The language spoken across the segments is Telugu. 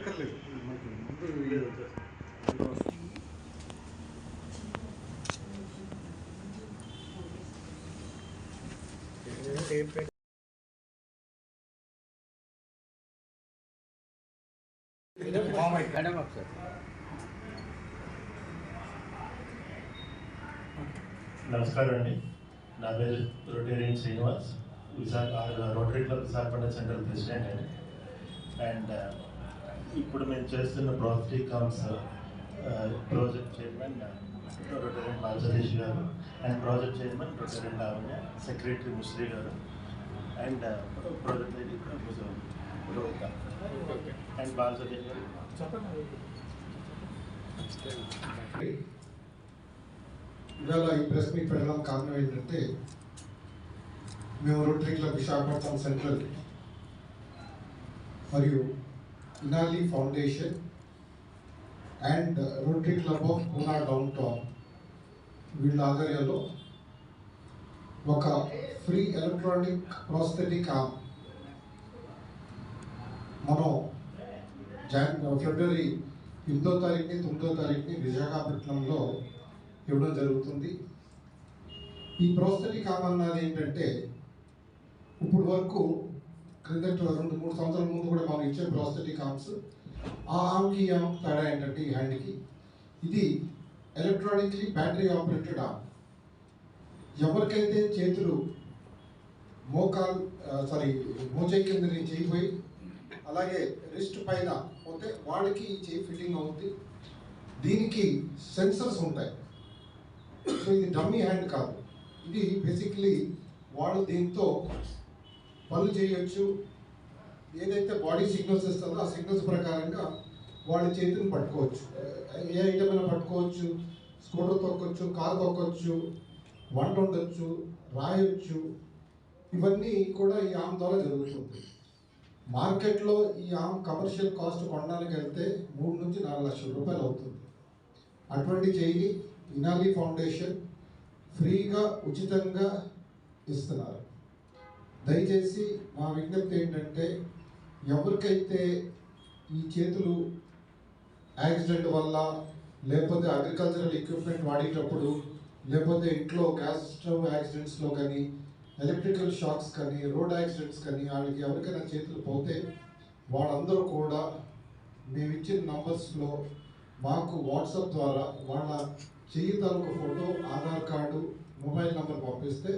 పెట్టక్కర్లేదు నమస్కారం అండి. నా పేరు Rotarian Srinivas, Rotary Club Visakhapatnam central president అండి. అండ్ ఇప్పుడు మేము చేస్తున్న profit comes project chairman Rotarian Balasatish గారు, and project chairman Rotarian Lavanya, secretary Musli గారు, and project lady Rohitha and Balasatish గారు. ఇవాళ ఈ ప్రెస్ మీట్ పెట్టడం కారణం ఏంటంటే, మేము రోటరీ క్లబ్ విశాఖపట్నం సెంట్రల్ మరియు Inali foundation and rotary club of Poona down town వీళ్ళ ఆధ్వర్యంలో ఒక ఫ్రీ ఎలక్ట్రానిక్ ప్రాస్థెటిక్ ఆర్మ్ మనం ఫిబ్రవరి 8వ తారీఖుని 9వ తారీఖుని విశాఖపట్నంలో ఇవ్వడం జరుగుతుంది. ఈ ప్రాస్థెటిక్ ఆర్మ్ అన్నది ఏంటంటే, ఇప్పుడు వరకు క్రిందట 2-3 సంవత్సరాల ముందు కూడా మనం ఇచ్చే ప్రాస్థెటిక్ ఆర్మ్స్, ఆ ఆర్మ్కి తేడా ఏంటంటే, ఈ హ్యాండ్కి ఇది ఎలక్ట్రానిక్లీ బ్యాటరీ ఆపరేటెడ్ ఆర్మ్. ఎవరికైతే చేతులు మోచేయి కింద నుంచి చేయిపోయి అలాగే రిస్ట్ పైన పోతే వాళ్ళకి ఈ చేయి ఫిట్టింగ్ అవుతుంది. దీనికి సెన్సర్స్ ఉంటాయి. సో ఇది డమ్మీ హ్యాండ్ కాదు, ఇది బేసిక్లీ వాళ్ళు దీంతో పనులు చేయొచ్చు. ఏదైతే బాడీ సిగ్నల్స్ ఇస్తుందో ఆ సిగ్నల్స్ ప్రకారంగా వాళ్ళ చేతిని పట్టుకోవచ్చు. ఏ ఐటమ్ అయినా పట్టుకోవచ్చు, స్కూటర్ తొక్కొచ్చు, కారు తొక్కొచ్చు, వంట ఉండొచ్చు, రాయొచ్చు. ఇవన్నీ కూడా ఈ ఆర్మ్ ద్వారా జరుగుతుంది. మార్కెట్లో ఈ ఆర్మ్ కమర్షియల్ కాస్ట్ కొనడానికి వెళ్తే 3 నుంచి 4 లక్షల రూపాయలు అవుతుంది. అటువంటి చేయిని ఇనాలి ఫౌండేషన్ ఫ్రీగా ఉచితంగా ఇస్తున్నారు. దయచేసి మా విజ్ఞప్తి ఏంటంటే, ఎవరికైతే ఈ చేతులు యాక్సిడెంట్ వల్ల, లేకపోతే అగ్రికల్చరల్ ఎక్విప్మెంట్ వాడేటప్పుడు, లేకపోతే ఇంట్లో గ్యాస్ స్టవ్ యాక్సిడెంట్స్లో కానీ, ఎలక్ట్రికల్ షాక్స్ కానీ, రోడ్ యాక్సిడెంట్స్ కానీ, వాళ్ళకి ఎవరికైనా చేతులు పోతే వాళ్ళందరూ కూడా మేము ఇచ్చిన నంబర్స్లో మాకు వాట్సాప్ ద్వారా వాళ్ళ చెయ్యి తాలూకు photo, Aadhaar card, mobile number పంపిస్తే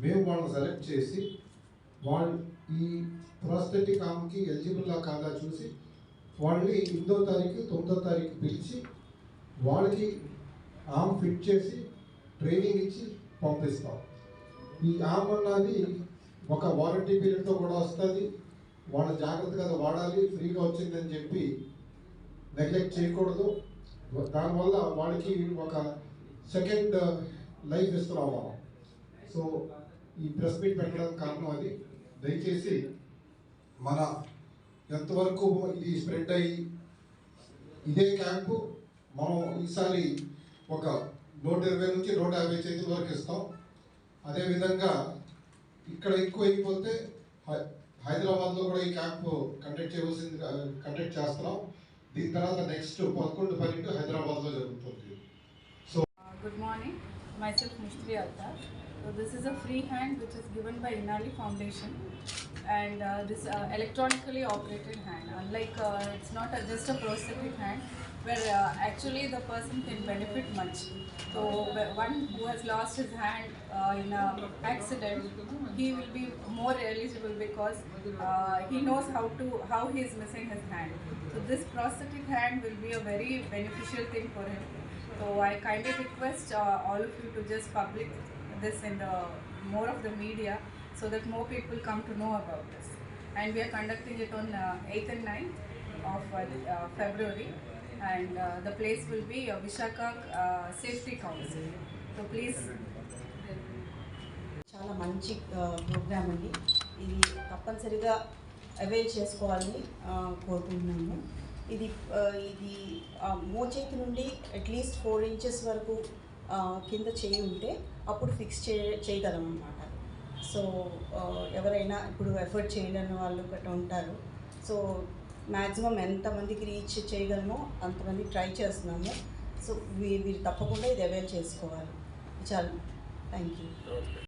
మేము వాళ్ళని సెలెక్ట్ చేసి వాళ్ళు ఈ ప్రాస్థెటిక్ ఆర్మ్కి ఎలిజిబుల్లా కాదా చూసి వాళ్ళని 8వ తారీఖు 9వ తారీఖు పిలిచి వాళ్ళకి ఆర్మ్ ఫిట్ చేసి ట్రైనింగ్ ఇచ్చి పంపిస్తాం. ఈ ఆర్మ్ అన్నది ఒక వారంటీ పీరియడ్తో కూడా వస్తుంది. వాళ్ళ జాగ్రత్తగా వాడాలి. ఫ్రీగా వచ్చిందని చెప్పి నెగ్లెక్ట్ చేయకూడదు. దానివల్ల వాడికి ఒక సెకండ్ లైఫ్ ఇస్తున్నాం మనం. సో ఈ ప్రెస్ మీట్ పెట్టడానికి కారణం అది. దయచేసి మన ఎంతవరకు ఇది స్ప్రెడ్ అయ్యి ఇదే క్యాంపు మనం ఈసారి ఒక 120 నుంచి 150 చేతుల వరకు ఇస్తాం. అదేవిధంగా ఇక్కడ ఎక్కువ అయిపోతే హైదరాబాద్లో కూడా ఈ క్యాంపు కండక్ట్ చేస్తున్నాం. దీని తర్వాత నెక్స్ట్ 11-12 హైదరాబాద్లో జరుగుతుంది. So good morning, myself Mishri Alta. So this is a free hand which is given by Inali Foundation, and this electronically operated hand. Unlike it's not just a prosthetic hand where actually the person can benefit much. So one who has lost his hand in an accident, he will be more eligible because he knows how he is missing his hand. So this prosthetic hand will be a very beneficial thing for him. So I kindly request all of you to just publish this in the more of the media so that more people come to know about this. And we are conducting it on 8th and 9th of February, and the place will be Vishakha Safety Council. So please. చాలా మంచి ప్రోగ్రామ్ అండి. ఇది తప్పనిసరిగా అవైల్ చేసుకోవాలని కోరుకుంటున్నాము. ఇది మోచేతి నుండి అట్లీస్ట్ 4 ఇంచెస్ వరకు కింద చేయి ఉంటే అప్పుడు ఫిక్స్ చేయగలం అన్నమాట. సో ఎవరైనా ఇప్పుడు ఎఫర్ట్ చేయలేని వాళ్ళు గట్రా ఉంటారు. సో మ్యాక్సిమం ఎంతమందికి రీచ్ చేయగలమో అంతమంది ట్రై చేస్తున్నాము. సో మీరు తప్పకుండా ఇది అవైల్ చేసుకోవాలి. చాలా థ్యాంక్ యూ.